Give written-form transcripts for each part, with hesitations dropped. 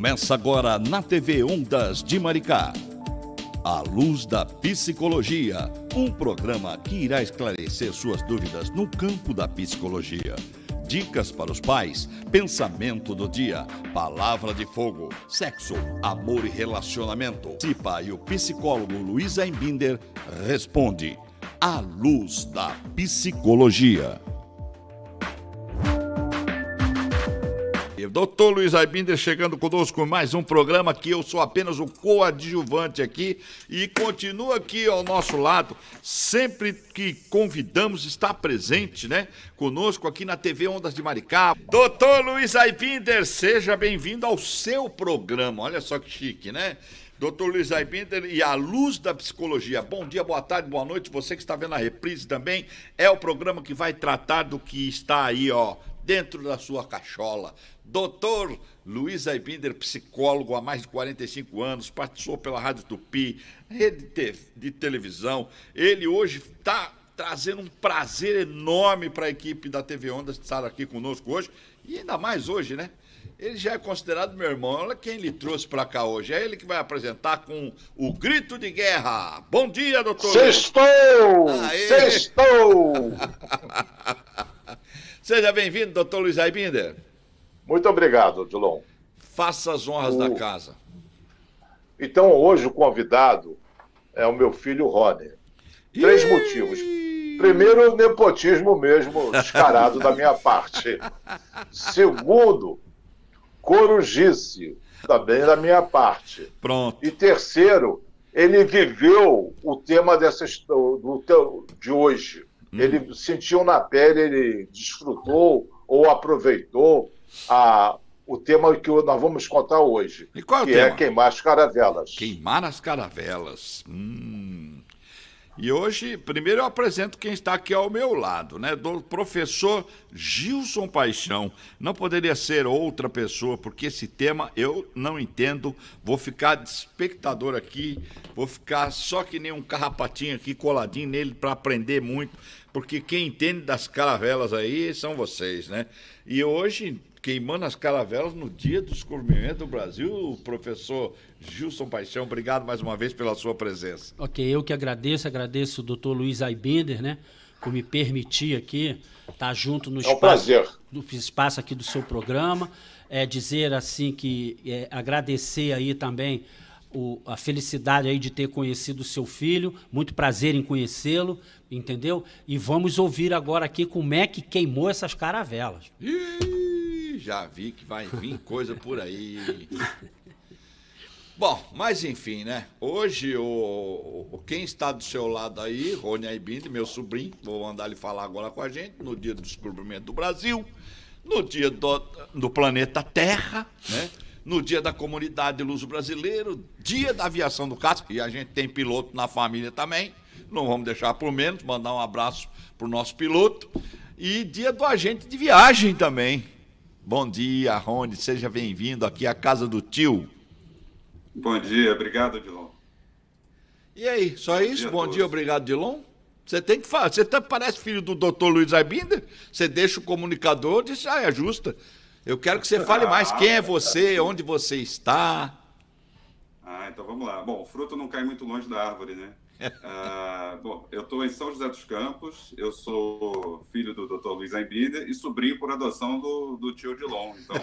Começa agora na TV Ondas de Maricá. A Luz da Psicologia, um programa que irá esclarecer suas dúvidas no campo da psicologia. Dicas para os pais, pensamento do dia, palavra de fogo, sexo, amor e relacionamento. Participa e o psicólogo Luiz Aibinder responde. A Luz da Psicologia. Doutor Luiz Aibinder chegando conosco com mais um programa que eu sou apenas o coadjuvante aqui e continua aqui ao nosso lado, sempre que convidamos está presente, né? Conosco aqui na TV Ondas de Maricá. Doutor Luiz Aibinder, seja bem-vindo ao seu programa, olha só que chique, né? Doutor Luiz Aibinder e a Luz da Psicologia. Bom dia, boa tarde, boa noite, você que está vendo a reprise também, é o programa que vai tratar do que está aí, ó, dentro da sua cachola. Doutor Luiz Aibinder, psicólogo há mais de 45 anos, participou pela Rádio Tupi, rede de televisão. Ele hoje está trazendo um prazer enorme para a equipe da TV Ondas de estar aqui conosco hoje, e ainda mais hoje, né? Ele já é considerado meu irmão, olha quem ele trouxe para cá hoje. É ele que vai apresentar com o grito de guerra. Bom dia, doutor! Sextou! Sextou! Seja bem-vindo, doutor Luiz Aibinder. Muito obrigado, Dilon. Faça as honras da casa. Então, hoje o convidado é o meu filho Rony. Três motivos. Primeiro, nepotismo mesmo, descarado da minha parte. Segundo, corujice, também da minha parte. Pronto. E terceiro, ele viveu o tema de hoje. Ele sentiu na pele, ele desfrutou ou aproveitou o tema que nós vamos contar hoje. E qual é o que tema? É queimar as caravelas. Queimar as caravelas. E hoje, primeiro eu apresento quem está aqui ao meu lado, né? Do professor Gilson Paixão. Não poderia ser outra pessoa, porque esse tema eu não entendo. Vou ficar de espectador aqui, vou ficar só que nem um carrapatinho aqui coladinho nele para aprender muito, porque quem entende das caravelas aí são vocês, né? E hoje, queimando as caravelas no dia do descobrimento do Brasil, o professor Gilson Paixão, obrigado mais uma vez pela sua presença. Ok, eu que agradeço o doutor Luiz Aibinder, né, por me permitir aqui estar junto no espaço aqui do seu programa, dizer assim que, agradecer aí também a felicidade aí de ter conhecido o seu filho, muito prazer em conhecê-lo, entendeu? E vamos ouvir agora aqui como é que queimou essas caravelas. Já vi que vai vir coisa por aí. Bom, mas enfim, né? Hoje, quem está do seu lado aí, Rony Aibinder, meu sobrinho, vou mandar ele falar agora com a gente, no dia do descobrimento do Brasil, no dia do planeta Terra, né? No dia da comunidade luso-brasileiro, dia da aviação do Cássio, e a gente tem piloto na família também, não vamos deixar por menos, mandar um abraço para o nosso piloto, e dia do agente de viagem também. Bom dia, Rony, seja bem-vindo aqui à casa do tio. Bom dia, obrigado, Dilon. E aí, só isso? Bom dia, obrigado, Dilon? Você tem que falar, você parece filho do doutor Luiz Aibinder, você deixa o comunicador e já ajusta. Eu quero que você fale mais quem é você, onde você está. Então vamos lá. Bom, o fruto não cai muito longe da árvore, né? Bom, eu estou em São José dos Campos, eu sou filho do Dr. Luiz Aibinder e sobrinho por adoção do tio Dilon, então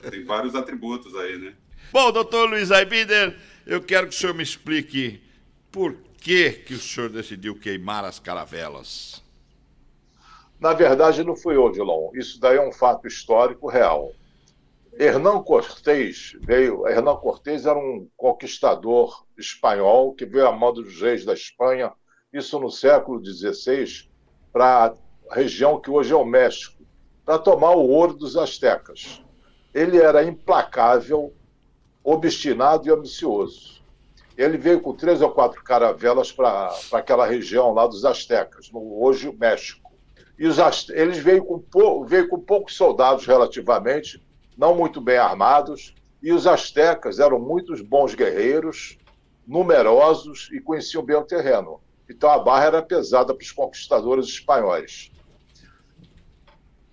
já tem vários atributos aí, né? Bom, doutor Luiz Aibinder, eu quero que o senhor me explique por que o senhor decidiu queimar as caravelas. Na verdade, não fui eu, Dilon. Isso daí é um fato histórico real. Hernán Cortés era um conquistador espanhol que veio a mão dos reis da Espanha, isso no século XVI, para a região que hoje é o México, para tomar o ouro dos astecas. Ele era implacável, obstinado e ambicioso. Ele veio com 3 ou 4 caravelas para aquela região lá dos astecas, hoje o México. E eles veio com poucos soldados relativamente, não muito bem armados, e os astecas eram muitos bons guerreiros, numerosos e conheciam bem o terreno. Então a barra era pesada para os conquistadores espanhóis.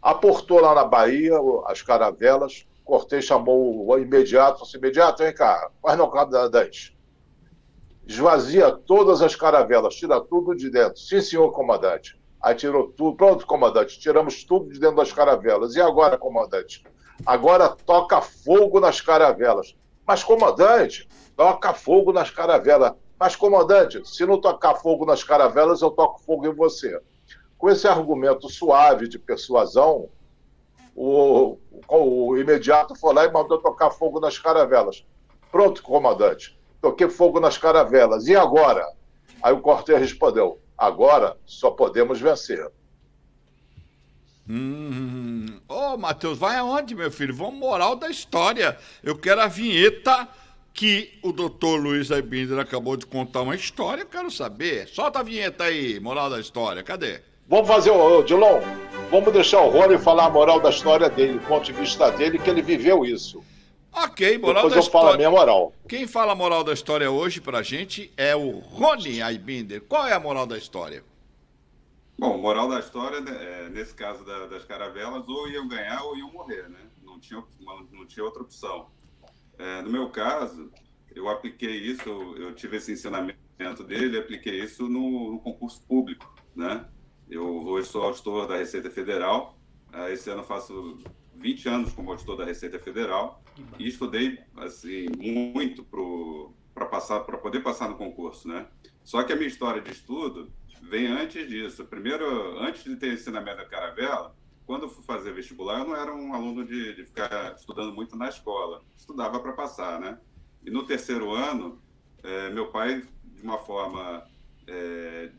Aportou lá na Bahia as caravelas, Cortez chamou o imediato, falou assim, imediato, vem cá, faz no comandante. Esvazia todas as caravelas, tira tudo de dentro. Sim, senhor comandante. Aí tirou tudo. Pronto, comandante, tiramos tudo de dentro das caravelas. E agora, comandante? Agora toca fogo nas caravelas. Mas, comandante, toca fogo nas caravelas. Mas, comandante, se não tocar fogo nas caravelas, eu toco fogo em você. Com esse argumento suave de persuasão, o imediato foi lá e mandou tocar fogo nas caravelas. Pronto, comandante. Toquei fogo nas caravelas. E agora? Aí o Cortez respondeu, agora só podemos vencer. Ô, Matheus, vai aonde, meu filho? Vamos moral da história. Eu quero a vinheta que o doutor Luiz Aibinder acabou de contar uma história. Eu quero saber. Solta a vinheta aí, moral da história. Cadê? Vamos fazer, Dilon, vamos deixar o Rony falar a moral da história dele, do ponto de vista dele, que ele viveu isso. Ok, moral Depois da eu história. falo a minha moral. Quem fala a moral da história hoje pra gente é o Rony Aibinder. Qual é a moral da história? Bom, moral da história, nesse caso das caravelas, ou iam ganhar ou iam morrer, né? Não tinha outra opção. No meu caso, eu apliquei isso, eu tive esse ensinamento dele, apliquei isso no concurso público, né? Eu hoje sou auditor da Receita Federal, esse ano eu faço 20 anos como auditor da Receita Federal e estudei assim, muito para poder passar no concurso, né? Só que a minha história de estudo vem antes disso. Primeiro, antes de ter ensinamento da caravela, quando eu fui fazer vestibular, eu não era um aluno de ficar estudando muito na escola. Estudava para passar, né? E no terceiro ano, meu pai, de uma forma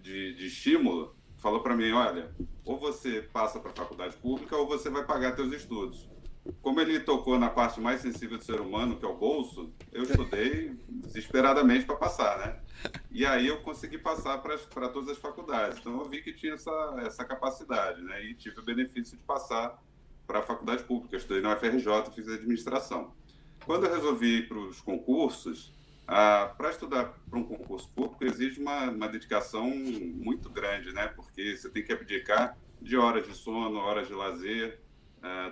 de estímulo, falou para mim, olha, ou você passa para a faculdade pública ou você vai pagar seus estudos. Como ele tocou na parte mais sensível do ser humano, que é o bolso, eu estudei desesperadamente para passar, né? E aí eu consegui passar para todas as faculdades. Então eu vi que tinha essa capacidade, né? E tive o benefício de passar para a faculdade pública. Eu estudei na UFRJ, fiz administração. Quando eu resolvi ir para os concursos, para estudar para um concurso público exige uma dedicação muito grande, né? Porque você tem que abdicar de horas de sono, horas de lazer,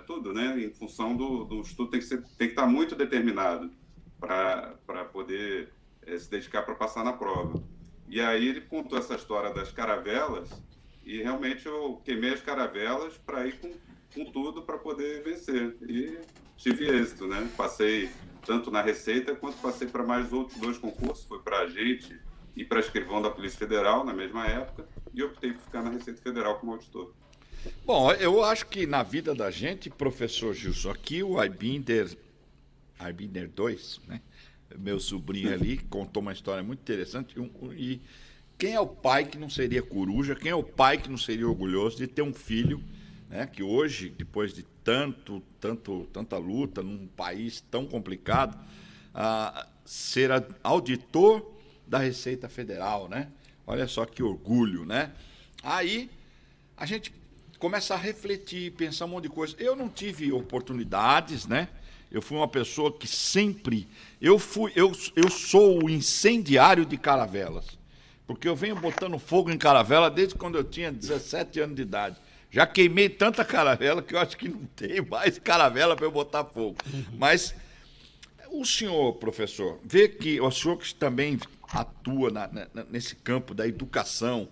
tudo, né? Em função do estudo, tem que estar muito determinado para poder se dedicar para passar na prova. E aí ele contou essa história das caravelas e realmente eu queimei as caravelas para ir com tudo para poder vencer. E tive êxito, né? Passei tanto na Receita quanto passei para mais outros 2 concursos, fui para agente e para escrivão da Polícia Federal na mesma época e optei por ficar na Receita Federal como auditor. Bom, eu acho que na vida da gente, professor Gilson, aqui o Aibinder 2, né? Meu sobrinho ali contou uma história muito interessante e quem é o pai que não seria coruja, quem é o pai que não seria orgulhoso de ter um filho, né, que hoje, depois de tanta luta num país tão complicado, ser auditor da Receita Federal, né? Olha só que orgulho, né? Aí a gente começa a refletir, pensar um monte de coisa. Eu não tive oportunidades, né? Eu fui uma pessoa que sempre... Eu sou o incendiário de caravelas, porque eu venho botando fogo em caravela desde quando eu tinha 17 anos de idade. Já queimei tanta caravela que eu acho que não tem mais caravela para eu botar fogo. Mas o senhor, professor, vê que o senhor que também atua nesse campo da educação,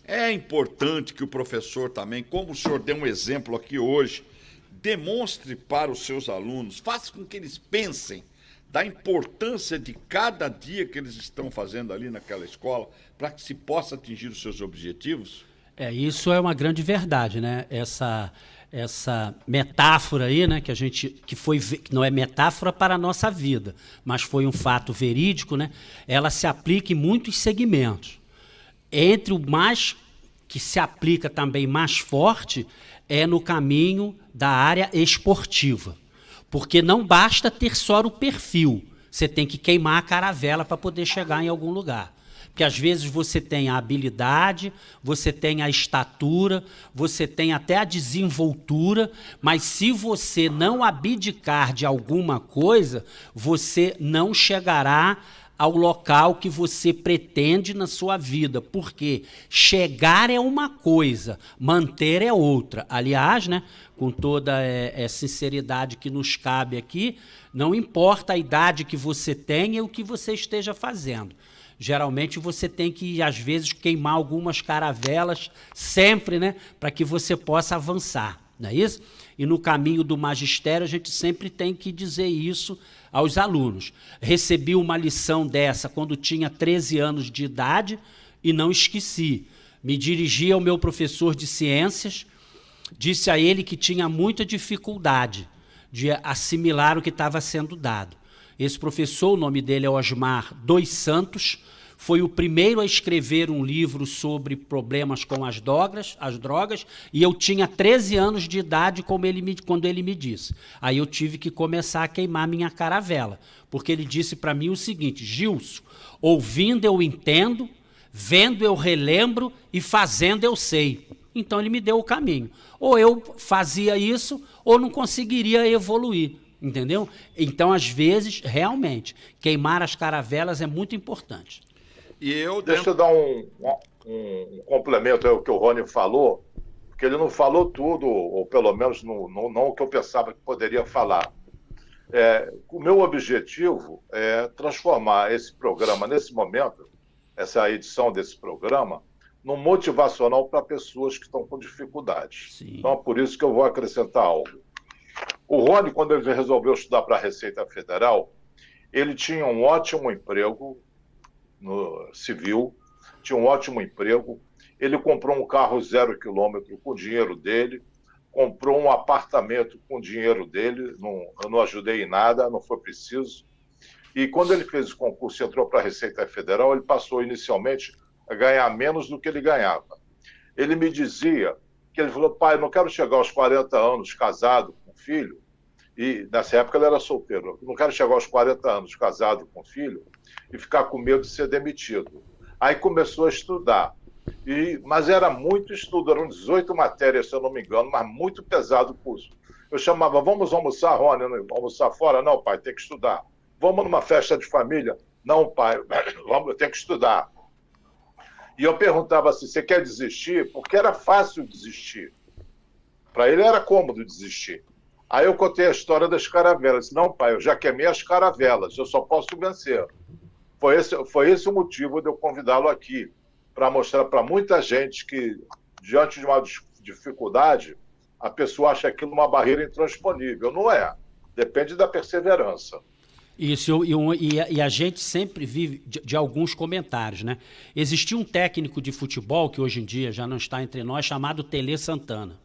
é importante que o professor também, como o senhor deu um exemplo aqui hoje, demonstre para os seus alunos, faça com que eles pensem da importância de cada dia que eles estão fazendo ali naquela escola para que se possa atingir os seus objetivos? Isso é uma grande verdade, né? Essa metáfora aí, né, que não é metáfora para a nossa vida, mas foi um fato verídico, né? Ela se aplica em muitos segmentos. Entre o mais que se aplica também mais forte é no caminho da área esportiva. Porque não basta ter só o perfil, você tem que queimar a caravela para poder chegar em algum lugar. Porque às vezes você tem a habilidade, você tem a estatura, você tem até a desenvoltura, mas se você não abdicar de alguma coisa, você não chegará ao local que você pretende na sua vida, porque chegar é uma coisa, manter é outra. Aliás, né, com toda sinceridade que nos cabe aqui, não importa a idade que você tenha e o que você esteja fazendo. Geralmente você tem que, às vezes, queimar algumas caravelas sempre, né, para que você possa avançar, não é isso? E no caminho do magistério a gente sempre tem que dizer isso aos alunos. Recebi uma lição dessa quando tinha 13 anos de idade e não esqueci. Me dirigi ao meu professor de ciências, disse a ele que tinha muita dificuldade de assimilar o que estava sendo dado. Esse professor, o nome dele é Osmar dos Santos, foi o primeiro a escrever um livro sobre problemas com as drogas, e eu tinha 13 anos de idade quando ele me disse. Aí eu tive que começar a queimar minha caravela, porque ele disse para mim o seguinte: Gilson, ouvindo eu entendo, vendo eu relembro e fazendo eu sei. Então ele me deu o caminho. Ou eu fazia isso, ou não conseguiria evoluir. Entendeu? Então, às vezes, realmente, queimar as caravelas é muito importante. Deixa eu dar um complemento ao que o Rony falou, porque ele não falou tudo, ou pelo menos não o que eu pensava que poderia falar. O meu objetivo é transformar esse programa, nesse momento, essa edição desse programa, num motivacional para pessoas que estão com dificuldades. Sim. Então, é por isso que eu vou acrescentar algo. O Rony, quando ele resolveu estudar para a Receita Federal, ele tinha um ótimo emprego no civil, tinha um ótimo emprego, ele comprou um carro 0 quilômetro com o dinheiro dele, comprou um apartamento com o dinheiro dele, eu não ajudei em nada, não foi preciso. E quando ele fez o concurso e entrou para a Receita Federal, ele passou inicialmente a ganhar menos do que ele ganhava. Ele me dizia que ele falou: pai, eu não quero chegar aos 40 anos casado com filho, e nessa época ele era solteiro, não quero chegar aos 40 anos casado com filho e ficar com medo de ser demitido. Aí começou a estudar, mas era muito estudo, eram 18 matérias, se eu não me engano, mas muito pesado o curso. Eu chamava: vamos almoçar, Rony? Almoçar fora? Não, pai, tem que estudar. Vamos numa festa de família? Não, pai, eu tenho que estudar. E eu perguntava assim: você quer desistir? Porque era fácil desistir. Para ele era cômodo desistir. Aí eu contei a história das caravelas. Não, pai, eu já queimei as caravelas, eu só posso vencer. Foi esse o motivo de eu convidá-lo aqui, para mostrar para muita gente que, diante de uma dificuldade, a pessoa acha aquilo uma barreira intransponível. Não é. Depende da perseverança. Isso, e a gente sempre vive de alguns comentários, né? Existia um técnico de futebol, que hoje em dia já não está entre nós, chamado Tele Santana.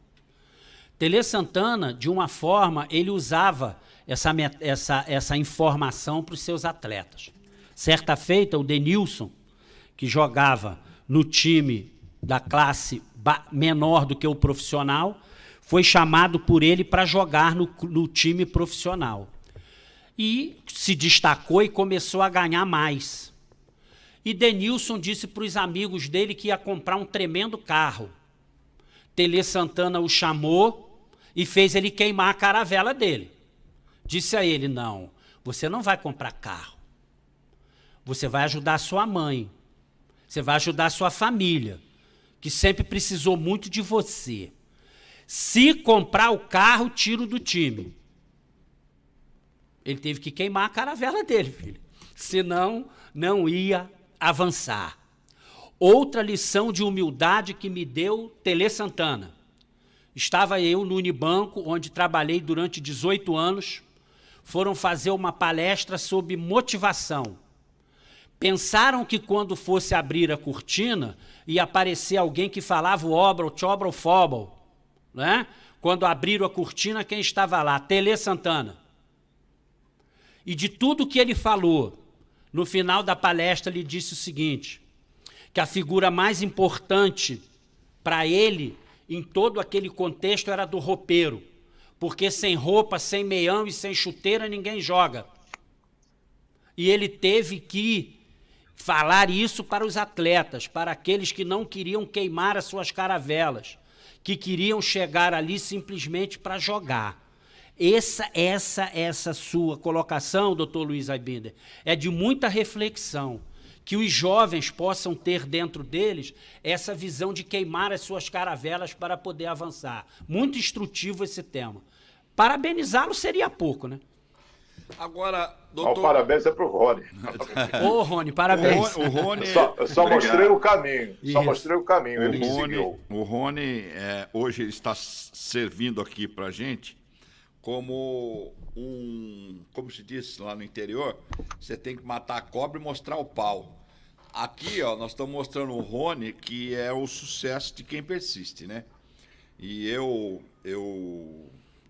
Tele Santana, de uma forma, ele usava essa informação para os seus atletas. Certa feita, o Denilson, que jogava no time da classe menor do que o profissional, foi chamado por ele para jogar no time profissional. E se destacou e começou a ganhar mais. E Denilson disse para os amigos dele que ia comprar um tremendo carro. Tele Santana o chamou e fez ele queimar a caravela dele. Disse a ele: não, você não vai comprar carro. Você vai ajudar a sua mãe. Você vai ajudar a sua família, que sempre precisou muito de você. Se comprar o carro, tiro do time. Ele teve que queimar a caravela dele, filho. Senão, não ia avançar. Outra lição de humildade que me deu Tele Santana. Estava eu no Unibanco, onde trabalhei durante 18 anos. Foram fazer uma palestra sobre motivação. Pensaram que quando fosse abrir a cortina, ia aparecer alguém que falava o obra, o tchobra, o fóbal. Né? Quando abriram a cortina, quem estava lá? Tele Santana. E de tudo que ele falou, no final da palestra ele disse o seguinte, que a figura mais importante para ele, em todo aquele contexto, era do roupeiro, porque sem roupa, sem meião e sem chuteira ninguém joga. E ele teve que falar isso para os atletas, para aqueles que não queriam queimar as suas caravelas, que queriam chegar ali simplesmente para jogar. Essa sua colocação, doutor Luiz Aibinder, é de muita reflexão, que os jovens possam ter dentro deles essa visão de queimar as suas caravelas para poder avançar. Muito instrutivo esse tema. Parabenizá-lo seria pouco, né? Agora, doutor... O parabéns é para o Rony. Ô, Rony, parabéns. O Rony... Eu só mostrei o caminho. Isso. Só mostrei o caminho. Ele seguiu. O Rony, hoje, ele está servindo aqui para a gente como como se diz lá no interior, você tem que matar a cobra e mostrar o pau. Aqui, ó, nós estamos mostrando o Rony, que é o sucesso de quem persiste, né? E eu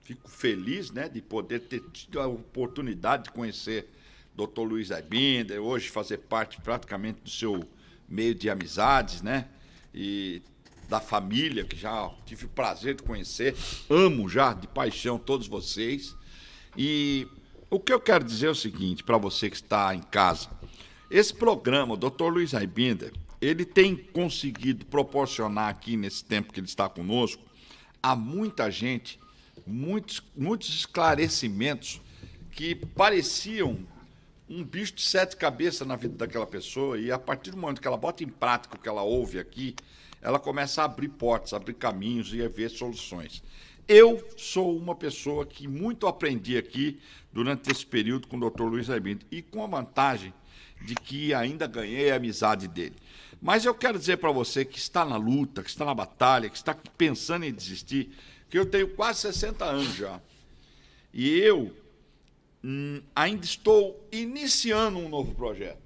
fico feliz, né, de poder ter tido a oportunidade de conhecer o Dr. Luiz Aibinder, hoje fazer parte praticamente do seu meio de amizades, né? E da família, que já tive o prazer de conhecer, amo já de paixão todos vocês. E o que eu quero dizer é o seguinte, para você que está em casa, esse programa, o Dr. Luiz Aibinder, ele tem conseguido proporcionar aqui, nesse tempo que ele está conosco, a muita gente, muitos esclarecimentos que pareciam um bicho de 7 cabeças na vida daquela pessoa, e a partir do momento que ela bota em prática o que ela ouve aqui, ela começa a abrir portas, a abrir caminhos e a ver soluções. Eu sou uma pessoa que muito aprendi aqui durante esse período com o Dr. Luiz Aibinder, e com a vantagem de que ainda ganhei a amizade dele. Mas eu quero dizer para você que está na luta, que está na batalha, que está pensando em desistir, que eu tenho quase 60 anos já. E eu ainda estou iniciando um novo projeto.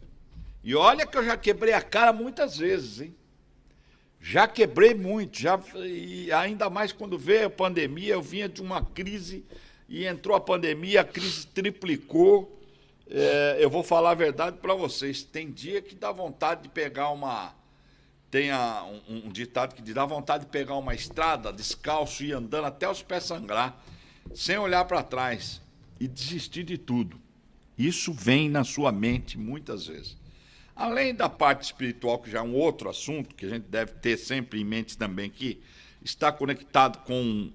E olha que eu já quebrei a cara muitas vezes, hein? Já quebrei muito, e ainda mais quando veio a pandemia, eu vinha de uma crise e entrou a pandemia, a crise triplicou. Eu vou falar a verdade para vocês, tem dia que dá vontade de pegar tem um ditado que diz, dá vontade de pegar uma estrada descalço e ir andando até os pés sangrar, sem olhar para trás e desistir de tudo. Isso vem na sua mente muitas vezes. Além da parte espiritual, que já é um outro assunto, que a gente deve ter sempre em mente também, que estar conectado com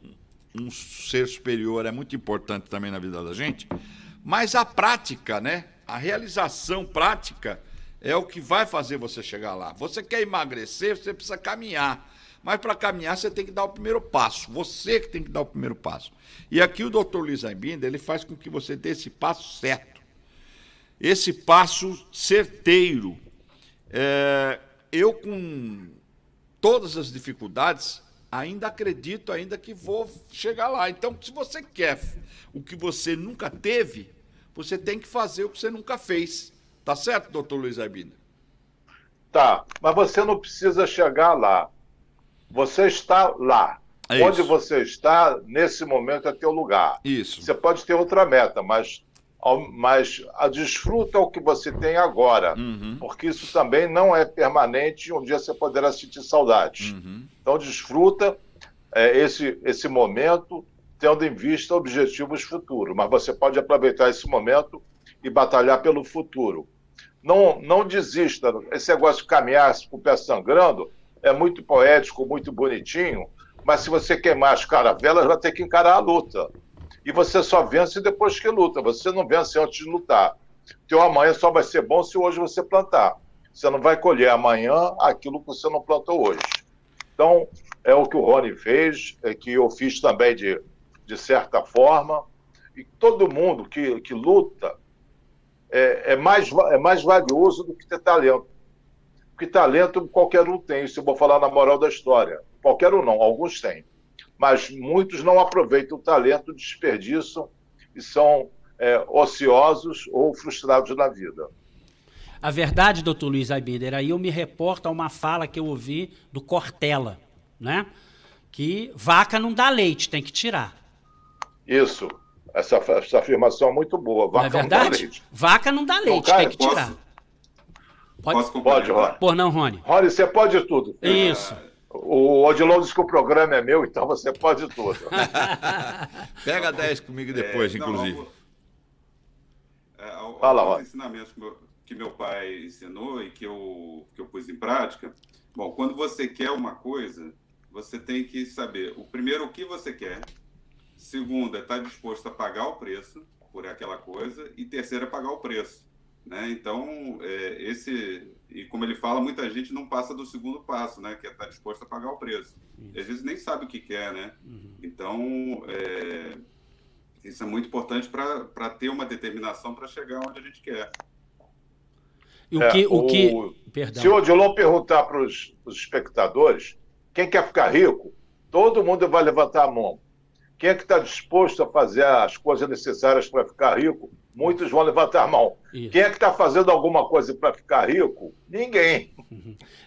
um ser superior é muito importante também na vida da gente, mas a prática, né? A realização prática é o que vai fazer você chegar lá. Você quer emagrecer, você precisa caminhar. Mas para caminhar você tem que dar o primeiro passo. Você que tem que dar o primeiro passo. E aqui o Dr. Luiz Aibinder, ele faz com que você dê esse passo certo. Esse passo certeiro. Eu, com todas as dificuldades, ainda acredito, ainda que vou chegar lá. Então, se você quer o que você nunca teve, você tem que fazer o que você nunca fez. Tá certo, doutor Luiz Aibinder? Tá, mas você não precisa chegar lá. Você está lá. Onde você está, nesse momento, é teu lugar. Isso. Você pode ter outra meta, mas desfruta o que você tem agora, porque isso também não é permanente, um dia você poderá sentir saudades. Então desfruta esse momento, tendo em vista objetivos futuros, mas você pode aproveitar esse momento e batalhar pelo futuro. Não desista, esse negócio de caminhar com o pé sangrando é muito poético, muito bonitinho, mas se você queimar as caravelas, vai ter que encarar a luta. E você só vence depois que luta. Você não vence antes de lutar. Teu amanhã só vai ser bom se hoje você plantar. Você não vai colher amanhã aquilo que você não plantou hoje. Então, é o que o Rony fez, que eu fiz também de certa forma. E todo mundo que luta é mais valioso do que ter talento. Porque talento qualquer um tem. Isso eu vou falar na moral da história. Qualquer um não, alguns têm. Mas muitos não aproveitam o talento, desperdiçam e são ociosos ou frustrados na vida. A verdade, doutor Luiz Aibinder, aí eu me reporto a uma fala que eu ouvi do Cortella, né? Que vaca não dá leite, tem que tirar. Isso, essa afirmação é muito boa. Vaca não é verdade? Não dá leite. Vaca não dá leite, tem que tirar. Pode, Rony. Pô, não, Rony. Rony, você pode tudo. Isso. O Odilon disse que o programa é meu, então você pode tudo. Pega 10 comigo depois, inclusive. Fala, alguns ensinamentos que meu pai ensinou e que eu pus em prática. Bom, quando você quer uma coisa, você tem que saber, primeiro, o que você quer. Segunda, é estar disposto a pagar o preço por aquela coisa. E terceira, é pagar o preço. Né? Então, e como ele fala, muita gente não passa do segundo passo, né? Que é estar disposto a pagar o preço. E às vezes nem sabe o que quer, né? Então, isso é muito importante para ter uma determinação para chegar onde a gente quer. Se o Odilon perguntar para os espectadores quem quer ficar rico, todo mundo vai levantar a mão. Quem é que está disposto a fazer as coisas necessárias para ficar rico? Muitos vão levantar a mão. Isso. Quem é que está fazendo alguma coisa para ficar rico? Ninguém.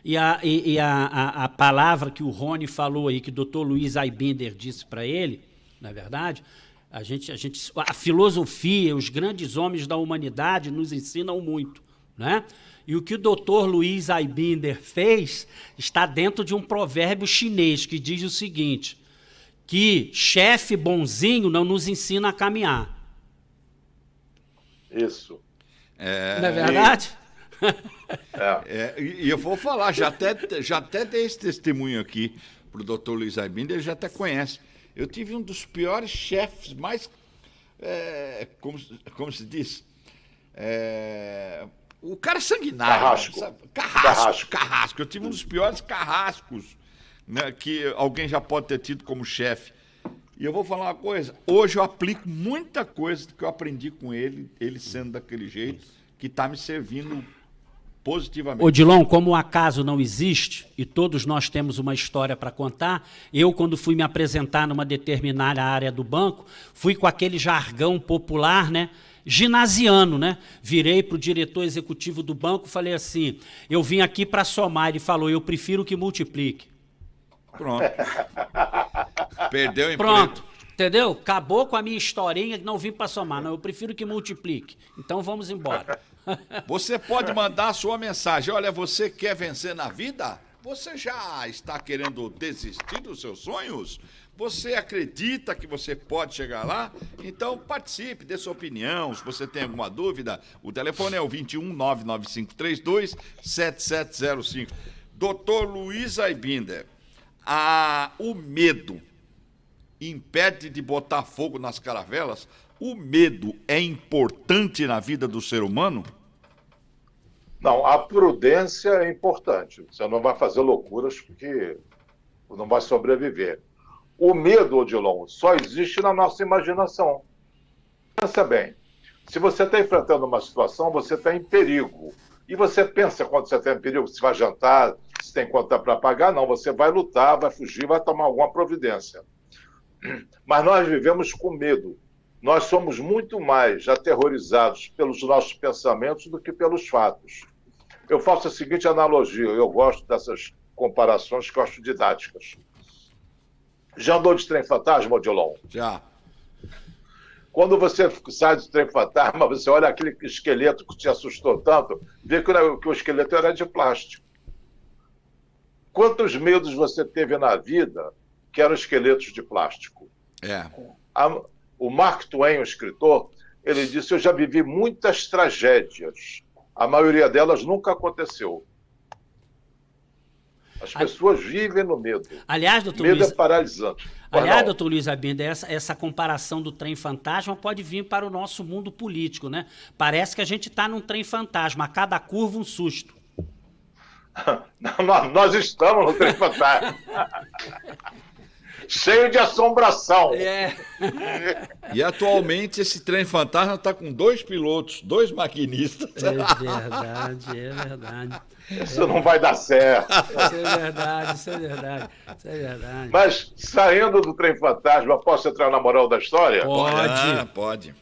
E a palavra que o Rony falou aí, que o Dr. Luiz Aibinder disse para ele, na verdade, a filosofia, os grandes homens da humanidade nos ensinam muito, né? E o que o Dr. Luiz Aibinder fez está dentro de um provérbio chinês que diz o seguinte, que chefe bonzinho não nos ensina a caminhar. Isso. Não é verdade? E eu vou falar, já até dei esse testemunho aqui para o Dr. Luiz Aibinder, ele já até conhece. Eu tive um dos piores chefes, mais, como se diz, o cara sanguinário. Carrasco. Eu tive um dos piores carrascos, né, que alguém já pode ter tido como chefe. E eu vou falar uma coisa, hoje eu aplico muita coisa que eu aprendi com ele sendo daquele jeito, que está me servindo positivamente. Odilon, como o acaso não existe, e todos nós temos uma história para contar, eu, quando fui me apresentar numa determinada área do banco, fui com aquele jargão popular, né, ginasiano, né? Virei para o diretor executivo do banco e falei assim, eu vim aqui para somar. Ele falou, eu prefiro que multiplique. Pronto. Perdeu o emprego. Pronto, entendeu? Acabou com a minha historinha, não vim para somar, não, eu prefiro que multiplique. Então vamos embora. Você pode mandar a sua mensagem. Olha, você quer vencer na vida? Você já está querendo desistir dos seus sonhos? Você acredita que você pode chegar lá? Então participe, dê sua opinião. Se você tem alguma dúvida, o telefone é o 21 99532 7705. Dr. Luiz Aibinder, o medo impede de botar fogo nas caravelas? O medo é importante na vida do ser humano? Não, a prudência é importante. Você não vai fazer loucuras porque não vai sobreviver. O medo, Odilon, só existe na nossa imaginação. Pensa bem, se você está enfrentando uma situação, você está em perigo. E você pensa quando você está em perigo, se vai jantar, se tem conta para pagar? Não, você vai lutar, vai fugir, vai tomar alguma providência. Mas nós vivemos com medo. Nós somos muito mais aterrorizados pelos nossos pensamentos do que pelos fatos. Eu faço a seguinte analogia, eu gosto dessas comparações que eu acho didáticas. Já andou de trem fantasma, Odilon? Já. Quando você sai do trem fantasma, você olha aquele esqueleto que te assustou tanto, vê que o esqueleto era de plástico. Quantos medos você teve na vida que eram esqueletos de plástico? O Mark Twain, o escritor, ele disse, eu já vivi muitas tragédias. A maioria delas nunca aconteceu. As pessoas vivem no medo. Aliás, doutor medo Luiz, é paralisante. Aliás, doutor Luiz Aibinder, essa comparação do trem fantasma pode vir para o nosso mundo político, né? Parece que a gente está num trem fantasma, a cada curva um susto. Nós estamos no trem fantasma. Cheio de assombração. E atualmente esse trem fantasma está com 2 pilotos, 2 maquinistas. É verdade. Isso não vai dar certo. Isso é verdade. Mas, saindo do trem fantasma, posso entrar na moral da história? Pode.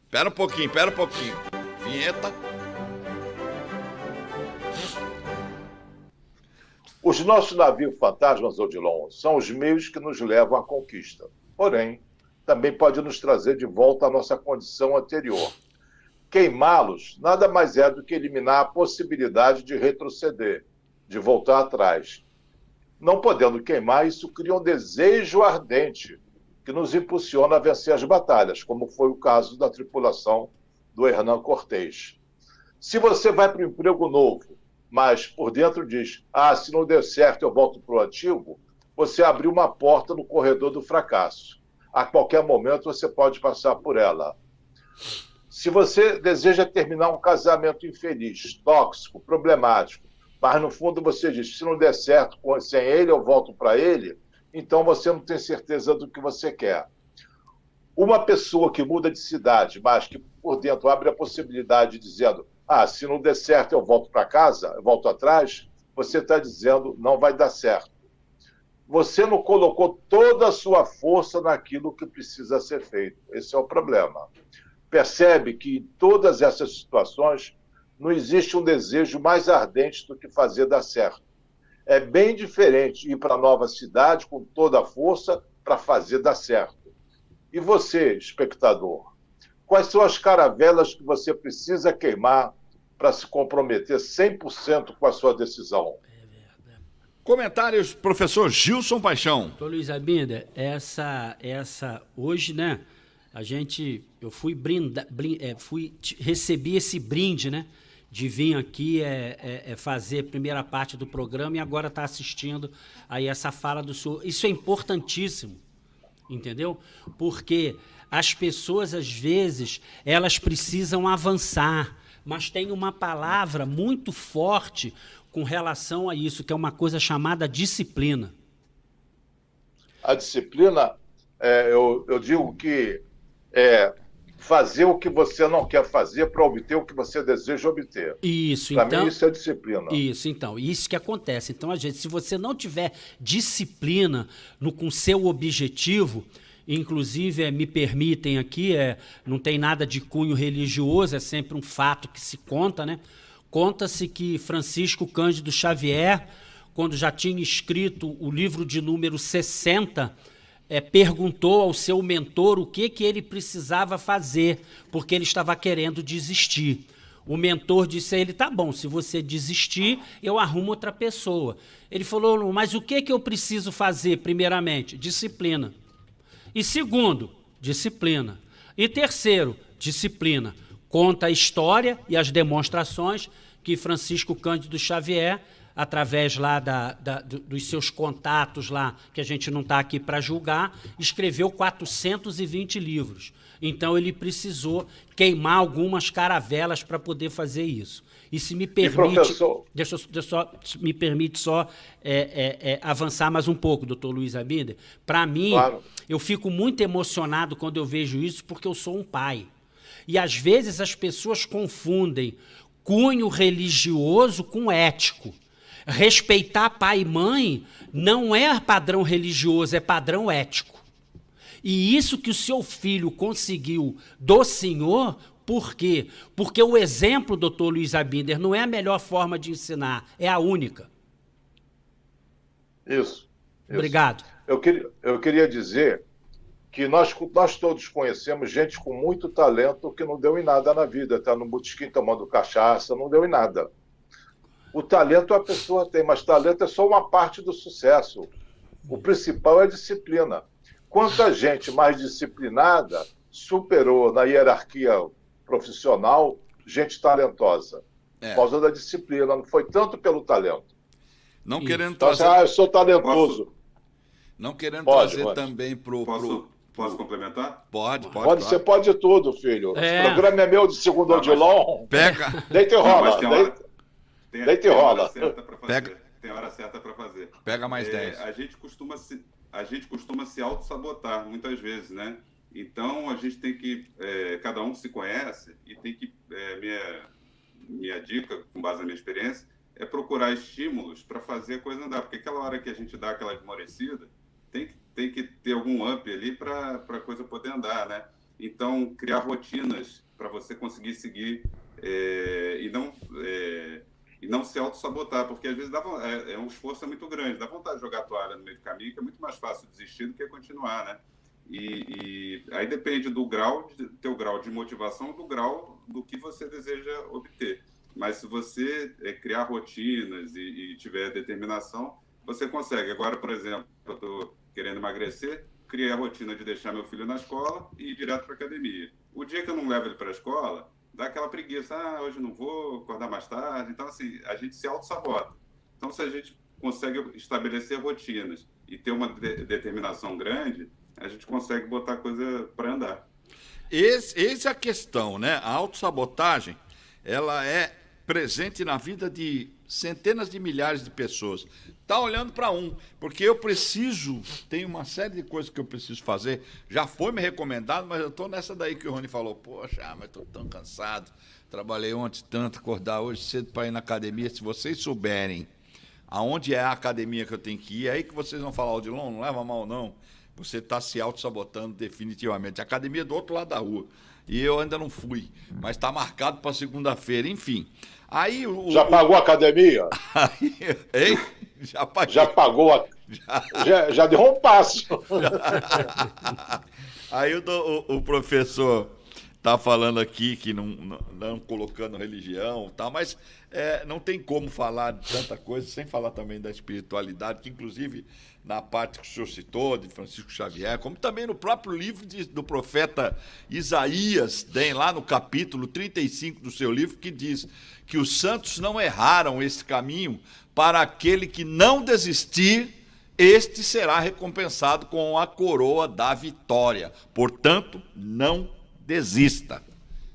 Espera um pouquinho. Vinheta. Os nossos navios fantasmas, Odilon, são os meios que nos levam à conquista. Porém, também pode nos trazer de volta à nossa condição anterior. Queimá-los nada mais é do que eliminar a possibilidade de retroceder, de voltar atrás. Não podendo queimar, isso cria um desejo ardente que nos impulsiona a vencer as batalhas, como foi o caso da tripulação do Hernán Cortés. Se você vai para um emprego novo, mas por dentro diz, se não der certo eu volto para o antigo, você abriu uma porta no corredor do fracasso. A qualquer momento você pode passar por ela. Se você deseja terminar um casamento infeliz, tóxico, problemático, mas no fundo você diz, se não der certo sem ele, eu volto para ele, então você não tem certeza do que você quer. Uma pessoa que muda de cidade, mas que por dentro abre a possibilidade dizendo, se não der certo eu volto para casa, eu volto atrás, você está dizendo, não vai dar certo. Você não colocou toda a sua força naquilo que precisa ser feito. Esse é o problema. Percebe que em todas essas situações não existe um desejo mais ardente do que fazer dar certo. É bem diferente ir para a nova cidade com toda a força para fazer dar certo. E você, espectador, quais são as caravelas que você precisa queimar para se comprometer 100% com a sua decisão? Comentários, professor Gilson Paixão. Doutor Luiz Abinda, hoje, né, eu recebi esse brinde, né, de vir aqui fazer a primeira parte do programa e agora está assistindo aí essa fala do senhor. Isso é importantíssimo, entendeu? Porque as pessoas, às vezes, elas precisam avançar, mas tem uma palavra muito forte com relação a isso, que é uma coisa chamada disciplina. A disciplina, eu digo que é fazer o que você não quer fazer para obter o que você deseja obter. Isso, então. Para mim, isso é disciplina. Isso que acontece. Então, se você não tiver disciplina com seu objetivo, inclusive, me permitem aqui, não tem nada de cunho religioso, é sempre um fato que se conta, né? Conta-se que Francisco Cândido Xavier, quando já tinha escrito o livro de número 60, perguntou ao seu mentor o que ele precisava fazer, porque ele estava querendo desistir. O mentor disse a ele, tá bom, se você desistir, eu arrumo outra pessoa. Ele falou, mas o que eu preciso fazer, primeiramente? Disciplina. E segundo, disciplina. E terceiro, disciplina. Conta a história e as demonstrações que Francisco Cândido Xavier, através lá dos seus contatos lá, que a gente não está aqui para julgar, escreveu 420 livros. Então, ele precisou queimar algumas caravelas para poder fazer isso. E se me permite, me permite só avançar mais um pouco, doutor Luiz Abinda, para mim, claro, eu fico muito emocionado quando eu vejo isso, porque eu sou um pai. E, às vezes, as pessoas confundem cunho religioso com ético. Respeitar pai e mãe não é padrão religioso, é padrão ético. E isso que o seu filho conseguiu do senhor, por quê? Porque o exemplo, doutor Luiz Abinda, não é a melhor forma de ensinar, é a única. Isso. Obrigado. Eu queria dizer que nós todos conhecemos gente com muito talento que não deu em nada na vida, está no botequim tomando cachaça, não deu em nada. O talento a pessoa tem, mas talento é só uma parte do sucesso. O principal é a disciplina. Quanta gente mais disciplinada superou na hierarquia profissional gente talentosa? Por causa da disciplina, não foi tanto pelo talento. Não querendo então, trazer... eu sou talentoso. Não querendo trazer também Posso complementar? Pode. Você pode tudo, filho. O programa é meu de segundo Odilon. Pega. Deita e rola. Deita e rola. Tem hora certa para fazer. Pega mais 10. A gente costuma se auto-sabotar muitas vezes, né? Então, a gente tem que... cada um se conhece e tem que... minha dica, com base na minha experiência, é procurar estímulos para fazer a coisa andar. Porque aquela hora que a gente dá aquela esmorecida, tem que ter algum up ali para a coisa poder andar, né? Então, criar rotinas para você conseguir seguir e não se auto-sabotar, porque às vezes um esforço muito grande, dá vontade de jogar a toalha no meio do caminho, que é muito mais fácil desistir do que continuar, né? E aí depende do teu grau de motivação, do grau do que você deseja obter. Mas se você criar rotinas e tiver determinação, você consegue. Agora, por exemplo, eu estou querendo emagrecer, criei a rotina de deixar meu filho na escola e ir direto para a academia. O dia que eu não levo ele para a escola, dá aquela preguiça, hoje não vou, acordar mais tarde. Então, assim, a gente se auto-sabota. Então, se a gente consegue estabelecer rotinas e ter uma determinação grande, a gente consegue botar a coisa para andar. Essa é a questão, né? A autossabotagem, ela é presente na vida de centenas de milhares de pessoas. Tá olhando para porque eu tem uma série de coisas que eu preciso fazer. Já foi me recomendado, mas eu tô nessa daí que o Rony falou. Poxa, mas tô tão cansado. Trabalhei ontem tanto, acordar hoje cedo para ir na academia. Se vocês souberem aonde é a academia que eu tenho que ir, é aí que vocês vão falar, Odilon, não leva mal não. Você está se auto-sabotando definitivamente. A academia é do outro lado da rua. E eu ainda não fui, mas está marcado para segunda-feira, enfim. Aí já pagou a academia? Aí, hein? Já paguei. Já pagou já deu um passo. Aí o professor está falando aqui que não colocando religião, tá, mas não tem como falar de tanta coisa sem falar também da espiritualidade, que inclusive na parte que o senhor citou, de Francisco Xavier, como também no próprio livro do profeta Isaías, tem lá no capítulo 35 do seu livro, que diz que os santos não erraram esse caminho, para aquele que não desistir, este será recompensado com a coroa da vitória. Portanto, não desista.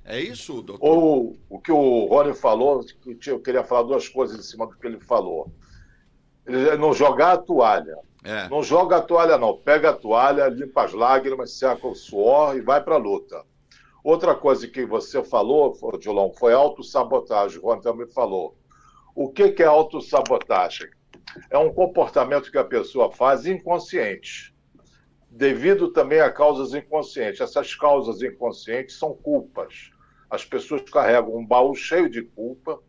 É isso, doutor? Ou o que o Rony falou, eu queria falar duas coisas em cima do que ele falou. Ele não jogar a toalha. Não joga a toalha, não. Pega a toalha, limpa as lágrimas, seca o suor e vai para a luta. Outra coisa que você falou, Odilon, foi autossabotagem. O Rony também falou. O que é autossabotagem? É um comportamento que a pessoa faz inconsciente, devido também a causas inconscientes. Essas causas inconscientes são culpas. As pessoas carregam um baú cheio de culpa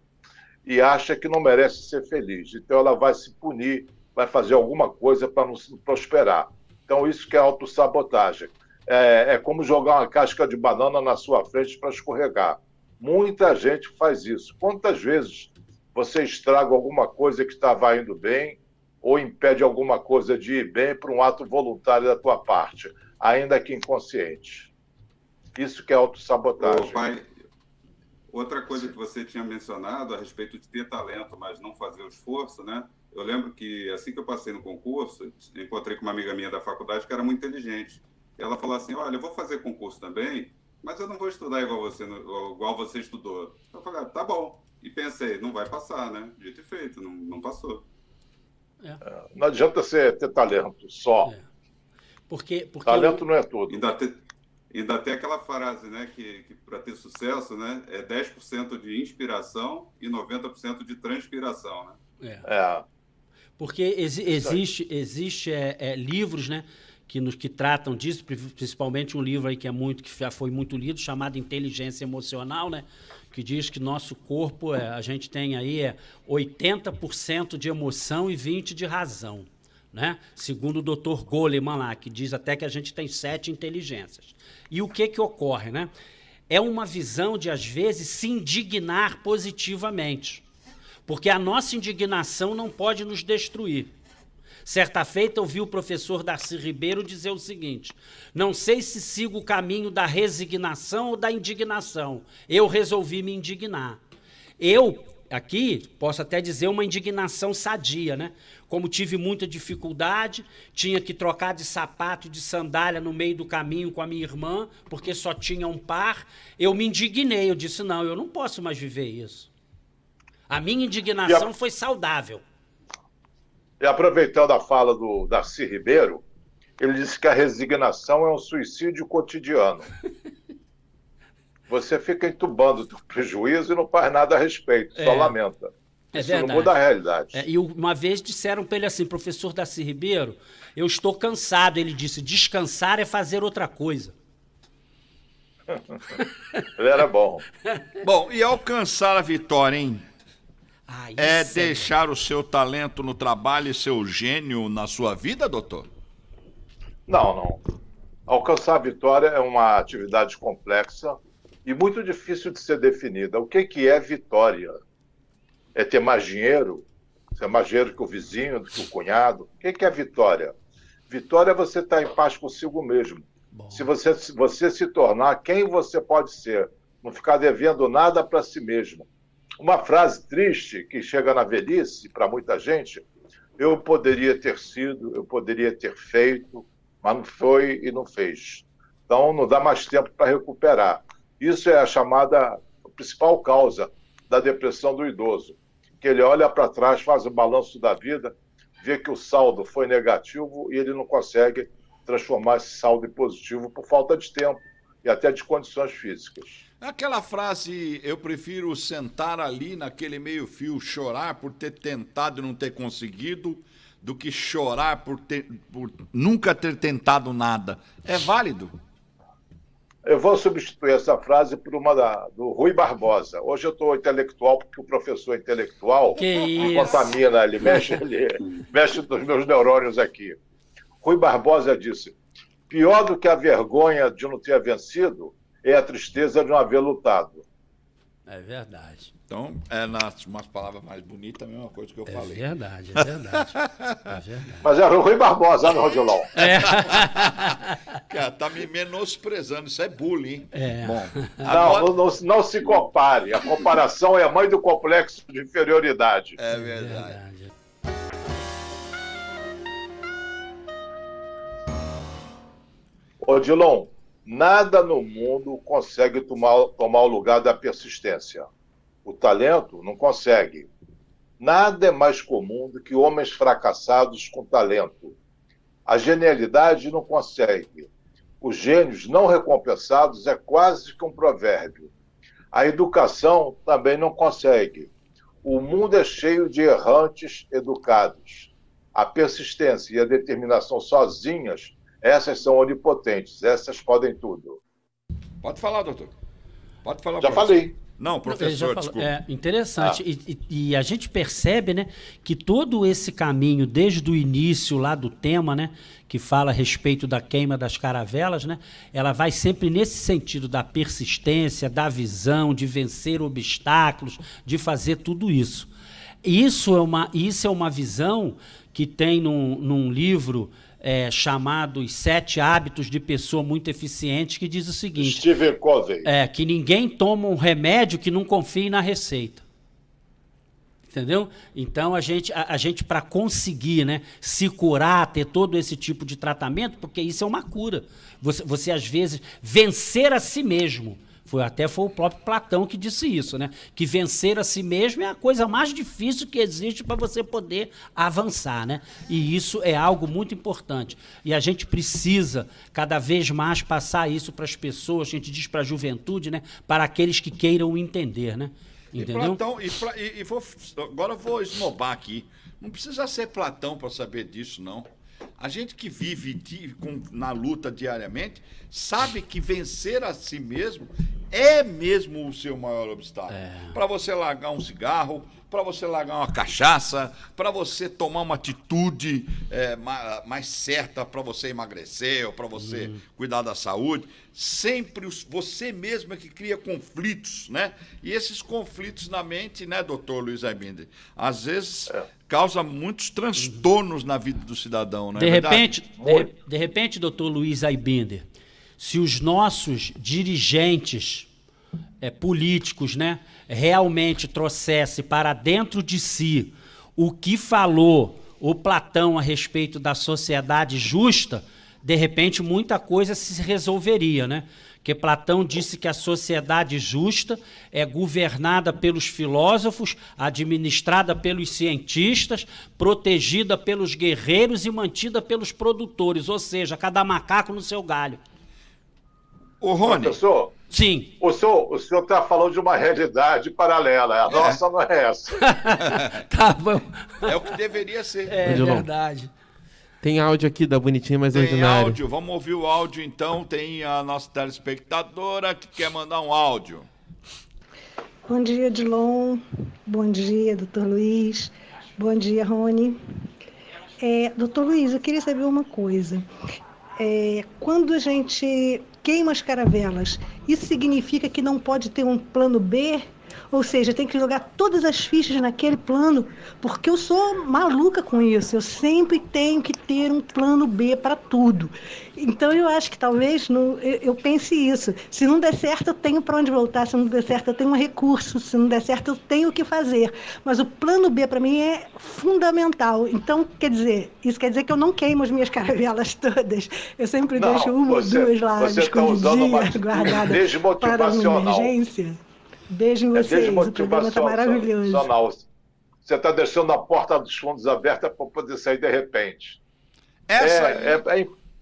e acham que não merece ser feliz. Então ela vai se punir, vai fazer alguma coisa para não prosperar. Então isso que é autossabotagem. É como jogar uma casca de banana na sua frente para escorregar. Muita gente faz isso. Quantas vezes você estraga alguma coisa que estava indo bem ou impede alguma coisa de ir bem por um ato voluntário da tua parte, ainda que inconsciente? Isso que é autossabotagem. Pai, outra coisa que você tinha mencionado a respeito de ter talento, mas não fazer o esforço, né? Eu lembro que assim que eu passei no concurso, encontrei com uma amiga minha da faculdade que era muito inteligente. Ela falou assim, olha, eu vou fazer concurso também, mas eu não vou estudar igual você estudou. Eu falei, tá bom. E pensei, não vai passar, né? Dito e feito, não passou. Não adianta você ter talento só. Porque talento não é tudo. Ainda tem aquela frase, né, que para ter sucesso, né, é 10% de inspiração e 90% de transpiração, né? Porque existe livros, né, que tratam disso, principalmente um livro aí que já foi muito lido, chamado Inteligência Emocional, né, que diz que nosso corpo, a gente tem aí 80% de emoção e 20% de razão, né? Segundo o Dr. Goleman lá, que diz até que a gente tem 7 inteligências. E o que ocorre, né? É uma visão de, às vezes, se indignar positivamente, porque a nossa indignação não pode nos destruir. Certa feita, eu vi o professor Darcy Ribeiro dizer o seguinte, não sei se sigo o caminho da resignação ou da indignação. Eu resolvi me indignar. Eu, aqui, posso até dizer uma indignação sadia, né? Como tive muita dificuldade, tinha que trocar de sapato e de sandália no meio do caminho com a minha irmã, porque só tinha um par, eu me indignei, eu disse, não, eu não posso mais viver isso. A minha indignação foi saudável. E aproveitando a fala do Darcy Ribeiro, ele disse que a resignação é um suicídio cotidiano. Você fica entubando do prejuízo e não faz nada a respeito, só lamenta. Isso verdade. Não muda a realidade. E uma vez disseram para ele assim, professor Darcy Ribeiro, eu estou cansado. Ele disse, descansar é fazer outra coisa. Ele era bom. Bom, e alcançar a vitória, hein? Deixar o seu talento no trabalho e seu gênio na sua vida, doutor? Não. Alcançar a vitória é uma atividade complexa e muito difícil de ser definida. O que é vitória? É ter mais dinheiro? Ser mais dinheiro que o vizinho, que o cunhado? O que é vitória? Vitória é você estar em paz consigo mesmo. Bom. Se você se tornar quem você pode ser, não ficar devendo nada para si mesmo. Uma frase triste que chega na velhice para muita gente, eu poderia ter sido, eu poderia ter feito, mas não foi e não fez. Então, não dá mais tempo para recuperar. Isso é a principal causa da depressão do idoso, que ele olha para trás, faz o balanço da vida, vê que o saldo foi negativo e ele não consegue transformar esse saldo em positivo por falta de tempo e até de condições físicas. Aquela frase, eu prefiro sentar ali naquele meio-fio, chorar por ter tentado e não ter conseguido, do que chorar por nunca ter tentado nada. É válido? Eu vou substituir essa frase por uma do Rui Barbosa. Hoje eu estou intelectual, porque o professor intelectual me contamina, ele mexe nos meus neurônios aqui. Rui Barbosa disse: pior do que a vergonha de não ter vencido é a tristeza de não haver lutado. É verdade. Então, umas palavras mais bonitas, a mesma coisa que eu falei. É verdade. É verdade. Mas é o Rui Barbosa, não, Rodilão? Cara, tá me menosprezando, isso é bullying. Bom, não se compare. A comparação é a mãe do complexo de inferioridade. É verdade. Odilon, nada no mundo consegue tomar o lugar da persistência. O talento não consegue. Nada é mais comum do que homens fracassados com talento. A genialidade não consegue. Os gênios não recompensados é quase que um provérbio. A educação também não consegue. O mundo é cheio de errantes educados. A persistência e a determinação sozinhas, essas são onipotentes, essas podem tudo. Pode falar, doutor. Pode falar. Já falei. Não, professor, desculpa. É interessante. E a gente percebe, né, que todo esse caminho, desde o início lá do tema, né, que fala a respeito da queima das caravelas, né, ela vai sempre nesse sentido da persistência, da visão, de vencer obstáculos, de fazer tudo isso. Isso é uma visão que tem num livro chamado Os 7 Hábitos de Pessoa Muito Eficiente, que diz o seguinte: Stephen Covey. Que ninguém toma um remédio que não confie na receita. Entendeu? Então, a gente para conseguir, né, se curar, ter todo esse tipo de tratamento, porque isso é uma cura. Você às vezes, vencer a si mesmo. Foi o próprio Platão que disse isso, né? Que vencer a si mesmo é a coisa mais difícil que existe para você poder avançar, né? E isso é algo muito importante. E a gente precisa cada vez mais passar isso para as pessoas, a gente diz para a juventude, né? Para aqueles que queiram entender, né? Entendeu? Agora eu vou esnobar aqui. Não precisa ser Platão para saber disso, não. A gente que vive na luta diariamente sabe que vencer a si mesmo é mesmo o seu maior obstáculo. Para você largar um cigarro, para você largar uma cachaça, para você tomar uma atitude mais certa para você emagrecer ou para você cuidar da saúde. Sempre você mesmo é que cria conflitos, né? E esses conflitos na mente, né, doutor Luiz Aibinder, às vezes causa muitos transtornos na vida do cidadão, não é verdade? De repente, doutor Luiz Aibinder, se os nossos dirigentes políticos, né, realmente trouxessem para dentro de si o que falou o Platão a respeito da sociedade justa, de repente muita coisa se resolveria, né? Porque Platão disse que a sociedade justa é governada pelos filósofos, administrada pelos cientistas, protegida pelos guerreiros e mantida pelos produtores, ou seja, cada macaco no seu galho. Ô, Rony. Professor, sim. O senhor está falando de uma realidade paralela. A nossa não é essa. Tá bom. É o que deveria ser. É verdade. Tem áudio aqui da Bonitinha Mais Tem Ordinária. áudio, vamos ouvir o áudio então. Tem a nossa telespectadora que quer mandar um áudio. Bom dia, Odilon. Bom dia, doutor Luiz. Bom dia, Rony. Doutor Luiz, eu queria saber uma coisa. Quando a gente queima as caravelas, isso significa que não pode ter um plano B? Ou seja, tem que jogar todas as fichas naquele plano, porque eu sou maluca com isso. Eu sempre tenho que ter um plano B para tudo. Então, eu acho que talvez eu pense isso. Se não der certo, eu tenho para onde voltar. Se não der certo, eu tenho um recurso. Se não der certo, eu tenho o que fazer. Mas o plano B, para mim, é fundamental. Então, isso quer dizer que eu não queimo as minhas caravelas todas. Eu sempre deixo uma ou duas lá escondidinhas, guardadas para uma emergência. Beijo em vocês, o programa está maravilhoso. Você está deixando a porta dos fundos aberta para poder sair de repente.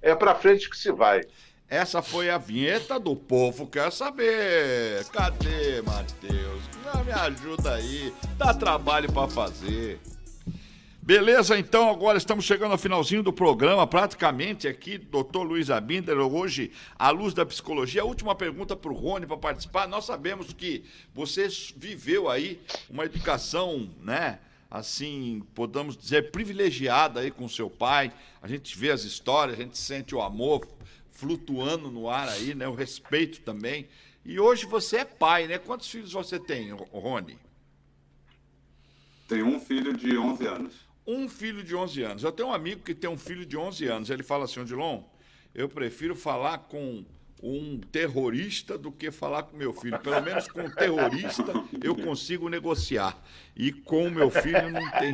É para frente que se vai. Essa foi a vinheta do povo, quer saber. Cadê, Matheus? Não, me ajuda aí, dá trabalho para fazer. Beleza, então agora estamos chegando ao finalzinho do programa, praticamente aqui, Dr. Luiz Abinder, hoje, à luz da psicologia. A última pergunta para o Rony, para participar. Nós sabemos que você viveu aí uma educação, né, assim, podemos dizer, privilegiada aí com seu pai. A gente vê as histórias, a gente sente o amor flutuando no ar aí, né, o respeito também. E hoje você é pai, né? Quantos filhos você tem, Rony? Tenho um filho de 11 anos. Um filho de 11 anos. Eu tenho um amigo que tem um filho de 11 anos. Ele fala assim, Odilon, eu prefiro falar com um terrorista do que falar com meu filho. Pelo menos com um terrorista eu consigo negociar. E com o meu filho não tem.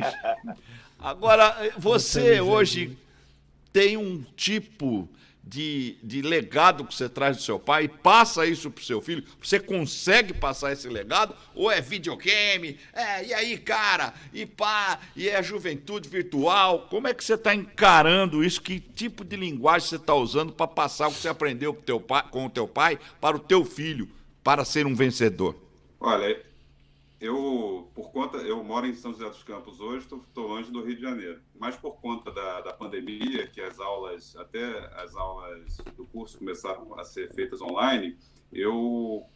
Agora, você hoje tem um tipo de legado que você traz do seu pai e passa isso pro seu filho? Você consegue passar esse legado? Ou é videogame? E aí, cara? E pá? E é a juventude virtual? Como é que você está encarando isso? Que tipo de linguagem você está usando para passar o que você aprendeu com o teu pai para o teu filho, para ser um vencedor? Olha, eu moro em São José dos Campos hoje, estou longe do Rio de Janeiro, mas por conta da pandemia, que até as aulas do curso começaram a ser feitas online, eu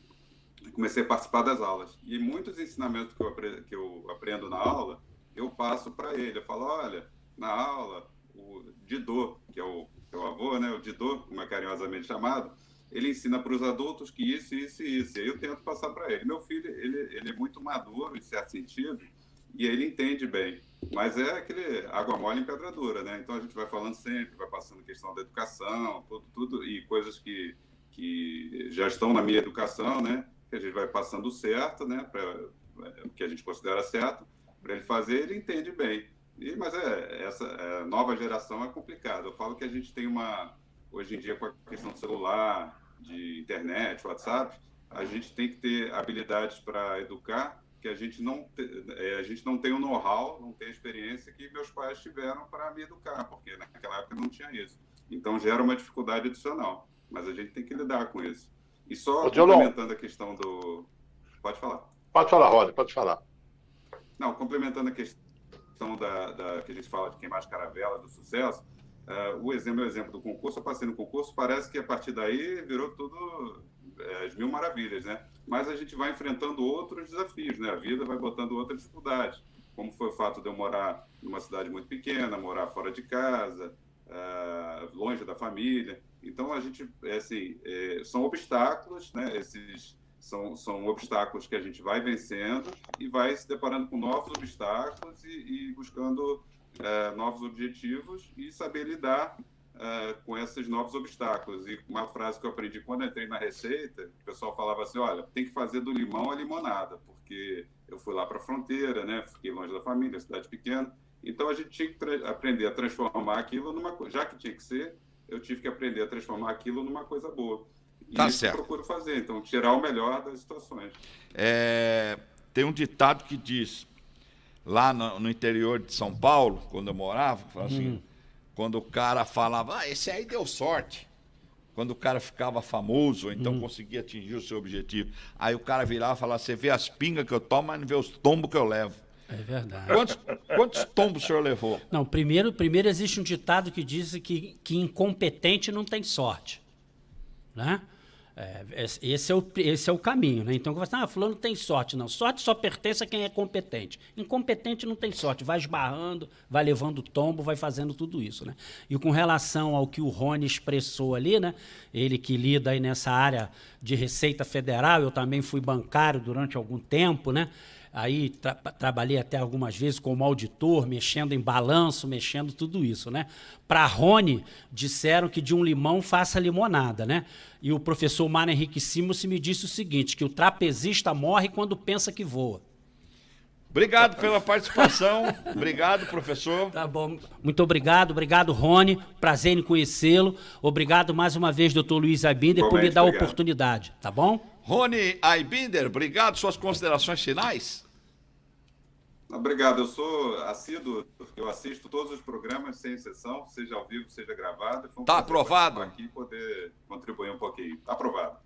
comecei a participar das aulas. E muitos ensinamentos que eu aprendo na aula, eu passo para ele. Eu falo, olha, na aula, o Didô, que é o avô, né, o Didô, como é carinhosamente chamado, ele ensina para os adultos que isso. E aí eu tento passar para ele. Meu filho, ele é muito maduro, em certo sentido, e ele entende bem. Mas é aquele água mole em pedra dura, né? Então a gente vai falando sempre, vai passando questão da educação, tudo e coisas que já estão na minha educação, né? Que a gente vai passando certo, né? O que a gente considera certo, para ele fazer, ele entende bem. Mas essa nova geração é complicada. Eu falo que a gente tem hoje em dia, com a questão do celular, de internet, WhatsApp, a gente tem que ter habilidades para educar, que a gente não tem o know-how, não tem a experiência que meus pais tiveram para me educar, porque naquela época não tinha isso. Então gera uma dificuldade adicional, mas a gente tem que lidar com isso. E só complementando a questão do... Pode falar. Pode falar, Rony, pode falar. Não, complementando a questão que a gente fala de queimar as caravelas do sucesso, o exemplo do concurso, eu passei no concurso, parece que a partir daí virou tudo as mil maravilhas, né? Mas a gente vai enfrentando outros desafios, né? A vida vai botando outras dificuldades, como foi o fato de eu morar numa cidade muito pequena, morar fora de casa, longe da família. Então, a gente, são obstáculos, né? Esses são obstáculos que a gente vai vencendo e vai se deparando com novos obstáculos e buscando novos objetivos e saber lidar com esses novos obstáculos. E uma frase que eu aprendi quando entrei na Receita, o pessoal falava assim, olha, tem que fazer do limão a limonada, porque eu fui lá para a fronteira, né? Fiquei longe da família, cidade pequena, então a gente tinha que aprender a transformar aquilo numa coisa, já que tinha que ser, eu tive que aprender a transformar aquilo numa coisa boa. E tá isso certo. eu procuro fazer, então tirar o melhor das situações. Tem um ditado que diz, lá no interior de São Paulo, quando eu morava, assim, quando o cara falava, esse aí deu sorte. Quando o cara ficava famoso, ou então conseguia atingir o seu objetivo. Aí o cara virava e falava, você vê as pingas que eu tomo, mas não vê os tombos que eu levo. É verdade. Quantos tombos o senhor levou? Não, primeiro existe um ditado que diz que incompetente não tem sorte, né? Esse é o caminho, né? Então, fulano tem sorte. Não, sorte só pertence a quem é competente. Incompetente não tem sorte, vai esbarrando, vai levando tombo, vai fazendo tudo isso, né? E com relação ao que o Rony expressou ali, né? Ele que lida aí nessa área de Receita Federal, eu também fui bancário durante algum tempo, né? Aí trabalhei até algumas vezes como auditor, mexendo em balanço, mexendo tudo isso, né? Para Rony, disseram que de um limão faça limonada, né? E o professor Mário Henrique Simons me disse o seguinte, que o trapezista morre quando pensa que voa. Obrigado pela participação. Obrigado, professor. Tá bom. Muito obrigado. Obrigado, Rony. Prazer em conhecê-lo. Obrigado mais uma vez, doutor Luiz Aibinder, por me dar a oportunidade. Tá bom? Rony Aibinder, obrigado. Suas considerações finais? Obrigado. Eu sou assíduo, eu assisto todos os programas, sem exceção, seja ao vivo, seja gravado. Tá aprovado? Aqui poder contribuir um pouquinho. Tá aprovado.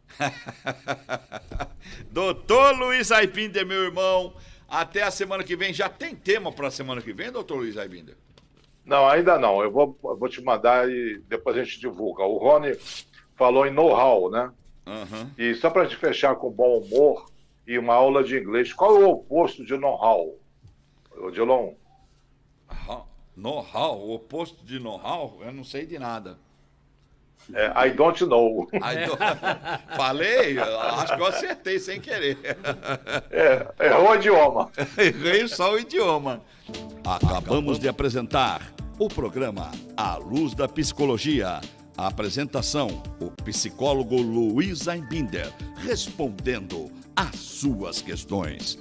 Doutor Luiz Aibinder, meu irmão, até a semana que vem. Já tem tema para a semana que vem, doutor Luiz Aibinder? Não, ainda não. Eu vou te mandar e depois a gente divulga. O Rony falou em know-how, né? Uhum. E só para te fechar com bom humor e uma aula de inglês, qual é o oposto de know-how, Odilon? Know-how? O oposto de know-how? Eu não sei de nada. I don't know. Falei? Acho que eu acertei sem querer. Errou o idioma. Errei só o idioma. Acabamos de apresentar o programa À Luz da Psicologia. A apresentação, o psicólogo Luiz Aibinder, respondendo às suas questões.